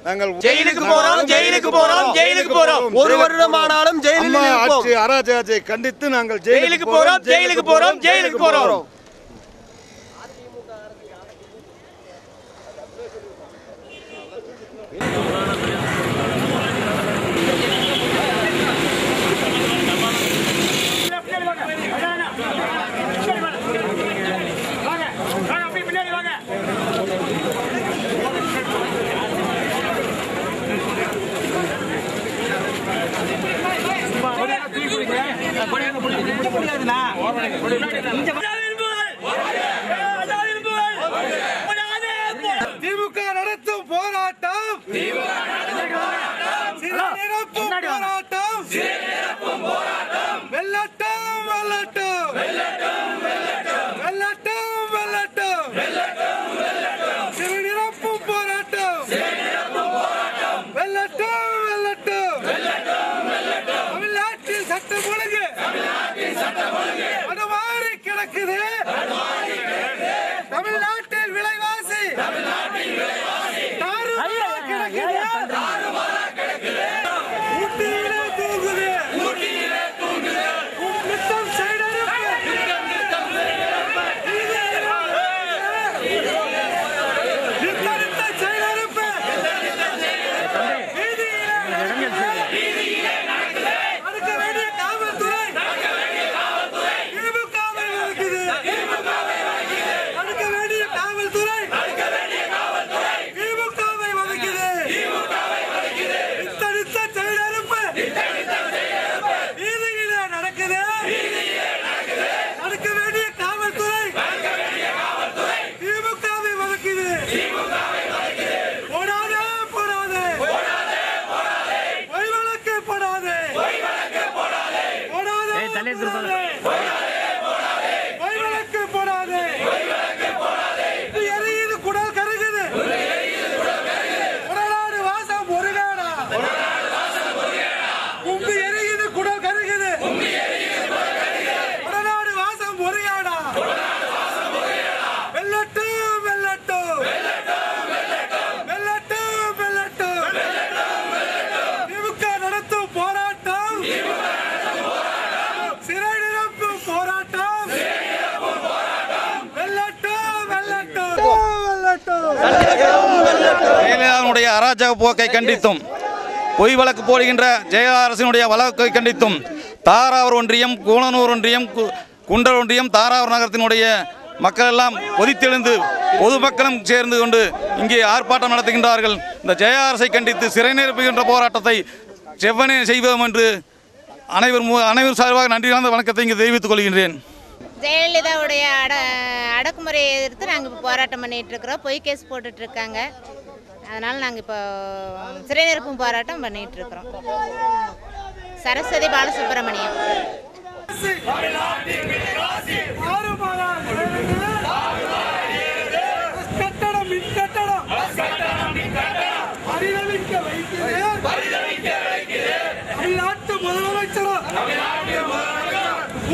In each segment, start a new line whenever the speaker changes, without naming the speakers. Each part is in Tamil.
நாங்கள் ஜெயிலுக்கு போறோம் ஒரு வருடமானாலும் ஜெயிலில் அராஜகத்தை கண்டித்து நாங்கள் ஜெயிலுக்கு போறோம் திமுக நடத்தும் போராட்டம் வெல்லட்டும் சிறுநிரப்பும் போராட்டம் வெல்லட்டும் தமிழ்நாட்டில் சட்டம் ஒழுங்கு அனுமாறி கிடக்குது தமிழ்நாட்டில் விலைவாசி கிடக்குது ஊட்டியிலே தூங்குது
ஜெயலலிதாவுடைய அராஜக போக்கை கண்டித்தும் பொய் வழக்கு போடுகின்ற ஜெயலலிதா வழக்கை கண்டித்தும் தாராவூர் ஒன்றியம், கூனனூர் ஒன்றியம், குண்டல் ஒன்றியம், தாராவூர் நகரத்தினுடைய மக்கள் எல்லாம் கொதித்தெழுந்து பொதுமக்களும் சேர்ந்து கொண்டு இங்கே ஆர்ப்பாட்டம் நடத்துகின்றார்கள். இந்த ஜெயலலிதாவை கண்டித்து சிறை நிரப்புகின்ற போராட்டத்தை செவ்வனே செய்வோம் என்று அனைவரும் சார்பாக நன்றி கலந்த வணக்கத்தை இங்கு தெரிவித்துக் கொள்கின்றேன்.
ஜெயலலிதாவுடைய அடக்குமுறையை எதிர்த்து நாங்கள் இப்போ போராட்டம் பண்ணிகிட்டு இருக்கிறோம். பொய் கேஸ் போட்டுட்டு இருக்காங்க. அதனால் நாங்கள் இப்போ சிறை நிரப்பும் போராட்டம் பண்ணிகிட்டு இருக்கிறோம். சரஸ்வதி பாலசுப்ரமணியம்.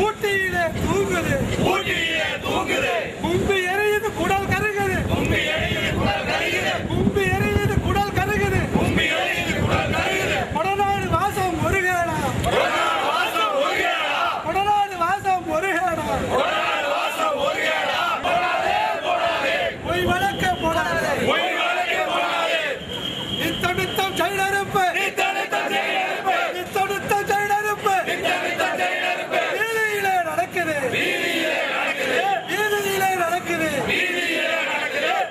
ஊட்டியிலே தூங்குது கும்பி எரியுது குடல் கருகுது கொடநாடு வாசம் முருகேடா பொய் வழக்க போடாதே இத்தடுத்தம் செயலறுப்பு வீதியிலே நடக்குது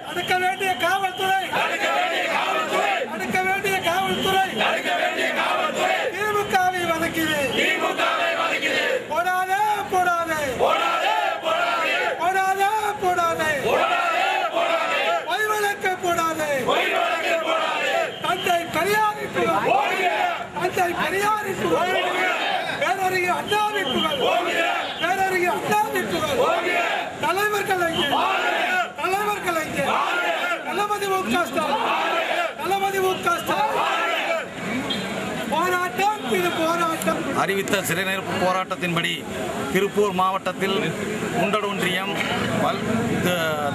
அடுக்க வேண்டிய காவல்துறை திமுகவை வதக்குது. போடாதே பொய் வழக்க போடாதே தந்தை பெரியாருக்கு பேரறிஞர் அண்ணாவின் புகழ், பேரறிஞர் அண்ணாவின் புகழ். தலைவர்கள் எங்கே? தலைவர்கள் எங்கே? தளபதி மு க ஸ்டாலின், தளபதி மு க ஸ்டாலின். போராட்டம், இது போராட்டம்.
அறிவித்த சிறைநிரப்பு போராட்டத்தின்படி திருப்பூர் மாவட்டத்தில் குண்டல் ஒன்றியம்,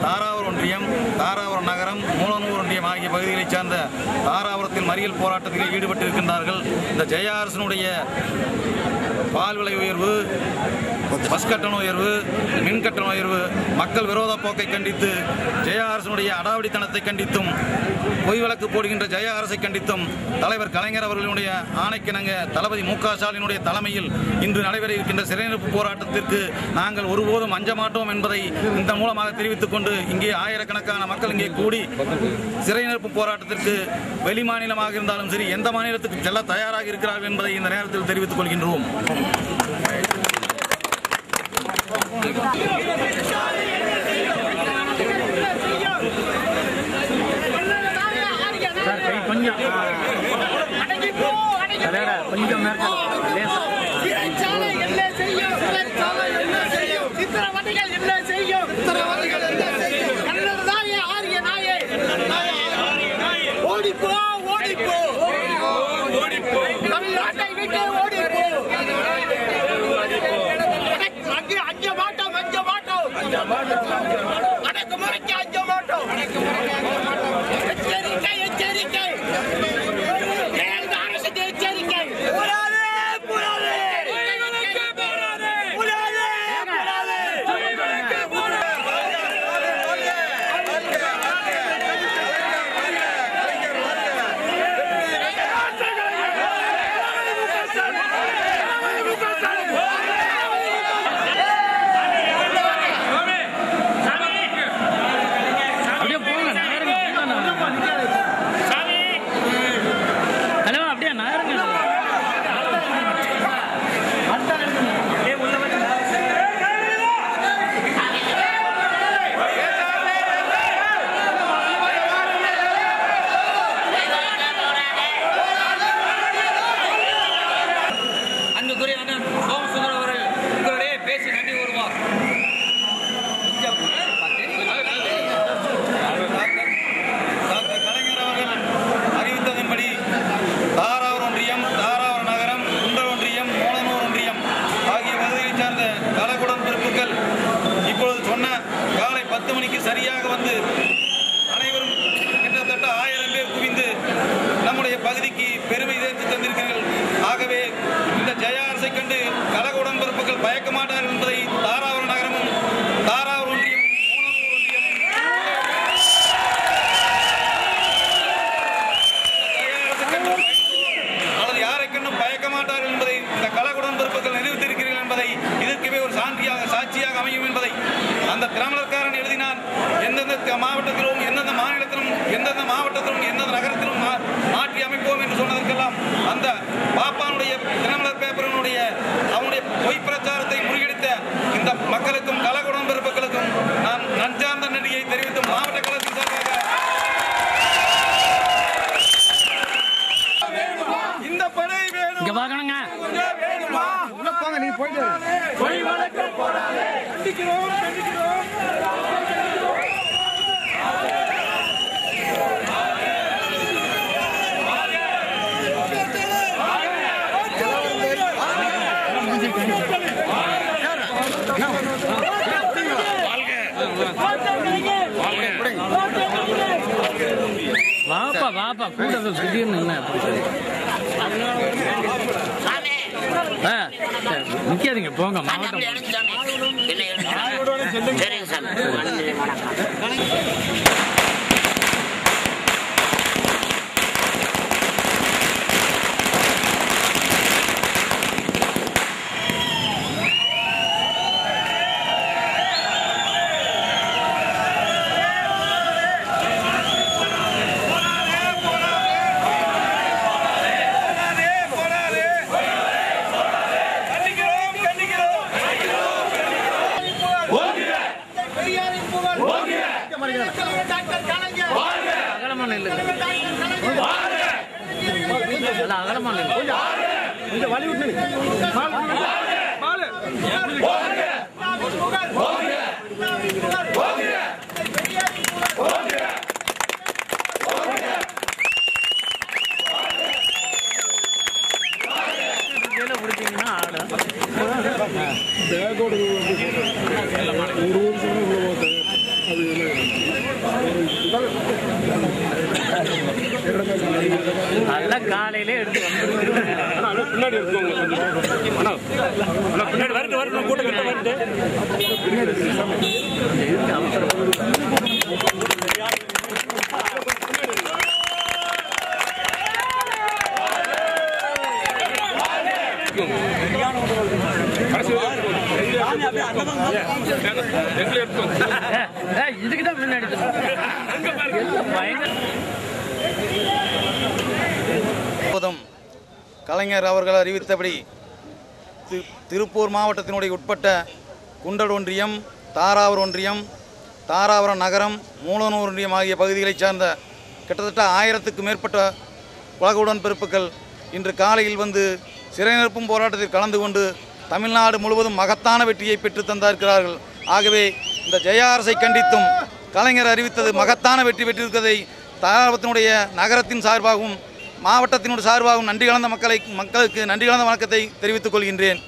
தாராவூர் ஒன்றியம், தாராபுரம் நகரம், மூலனூர் ஒன்றியம் ஆகிய பகுதிகளைச் சார்ந்த தாராபுரத்தில் மறியல் போராட்டத்தில் ஈடுபட்டிருக்கின்றார்கள். இந்த ஜெயா அரசினுடைய பால் விலை உயர்வு, பஸ் கட்டண உயர்வு, மின் கட்டண உயர்வு, மக்கள் விரோத போக்கை கண்டித்து ஜெயா அரசினுடைய அடாவடித்தனத்தை கண்டித்தும் பொய் வழக்கு போடுகின்ற ஜெயா அரசை கண்டித்தும் தலைவர் கலைஞர் அவர்களுடைய ஆணைக்கிணங்க தளபதி மு க ஸ்டாலினுடைய தலைமையில் இன்று நடைபெற இருக்கின்ற சிறைநிரப்பு போராட்டத்திற்கு நாங்கள் ஒருபோதும் அஞ்ச மாட்டோம் என்பதை இந்த மூலமாக தெரிவித்துக் கொண்டு இங்கே ஆயிரக்கணக்கான மக்கள் இங்கே கூடி சிறைநிரப்பு போராட்டத்திற்கு வெளி மாநிலமாக இருந்தாலும் சரி எந்த மாநிலத்துக்கு செல்ல தயாராக இருக்கிறார்கள் என்பதை இந்த நேரத்தில் தெரிவித்துக் கொள்கின்றோம். சரியாக வந்து அனைவரும் கிட்டத்தட்ட 1000 பேர் குவிந்து நம்முடைய பகுதிக்கு பெருமை சேர்த்து தந்திருக்கிறீர்கள். ஆகவே இந்த ஜெயா அரசை கண்டு கழக உடன்பிறப்புகள் பயக்க மாட்டார்கள் என்பதை தாராபுரம் நகரமும் தாராபுரம் ஒன்றியம், மூலனூர் ஒன்றியம் அல்லது யாரை கண்டும் பயக்க மாட்டார்கள் என்பதை இந்த கழக உடன்பிறப்புகள் நிரூபித்திருக்கிறீர்கள் என்பதை இதற்குமே ஒரு சாட்சியாக அமையும் என்பதை அந்த திராமலர்காரன் எழுதினான். எந்தெந்த மாவட்டத்திலும் எந்தெந்த மாநிலத்திலும் எந்தெந்த மாவட்டத்திலும் எந்தெந்த நகரத்திலும் மாற்றி அமைப்போம் என்று சொன்னதற்கெல்லாம் அந்த பாப்பானுடைய தினமலர் பேப்பரனுடைய அவனுடைய பொய் பிரச்சாரத்தை முறியடித்த இந்த மக்களுக்கும் கழக உடன்பிறப்புகளுக்கும் நான் நன்றார்ந்த நன்றியை தெரிவித்து மாவட்ட கழகத்தின் சார்பாக இந்த படை வேணும்.
நீ போயிட்டு பொய் வழக்கு போடாதே. கண்டிக்கிறோம், கண்டிக்கிறோம்.
வாப்பா வாப்பா கூட திடீர்னு என்ன நிக்காதீங்க, போங்க மாவட்டம். அகலமான காலையிலே எடுத்து
பின்னாடி வருது கூட்டம் வருது.
இதுக்குதான் முன்னாடி
கலைஞர் அவர்கள் அறிவித்தபடி திருப்பூர் மாவட்டத்தினுடைய உட்பட்ட குண்டல் ஒன்றியம், தாராவூர் ஒன்றியம், தாராபுரம் நகரம், மூலனூர் ஒன்றியம் ஆகிய பகுதிகளைச் சார்ந்த கிட்டத்தட்ட 1000க்கும் மேற்பட்ட உலக உடன்பிறப்புகள் இன்று காலையில் வந்து சிறை நிரப்பும் போராட்டத்தில் கலந்து கொண்டு தமிழ்நாடு முழுவதும் மகத்தான வெற்றியை பெற்று தந்திருக்கிறார்கள். ஆகவே இந்த ஜெயா அரசை கண்டித்தும் கலைஞர் அறிவித்தது மகத்தான வெற்றி பெற்றிருக்கிறதை தாராபுரத்தினுடைய நகரத்தின் சார்பாகவும் மாவட்டத்தினுடைய சார்பாகவும் நன்றி கலந்த மக்களுக்கு நன்றி கலந்த வணக்கத்தை தெரிவித்துக் கொள்கின்றேன்.